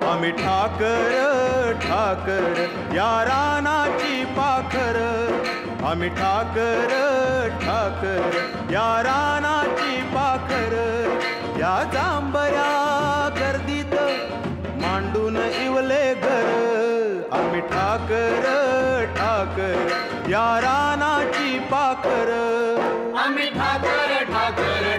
आम्ही ठाकर ठाकर या रानाची पाखर, आम्ही ठाकर ठाकर या रानाची पाखर, या जांभया गर्दीत मांडून इवले घर, आम्ही ठाकर ठाकर या रानाची पाखर, आम्ही ठाकर ठाकर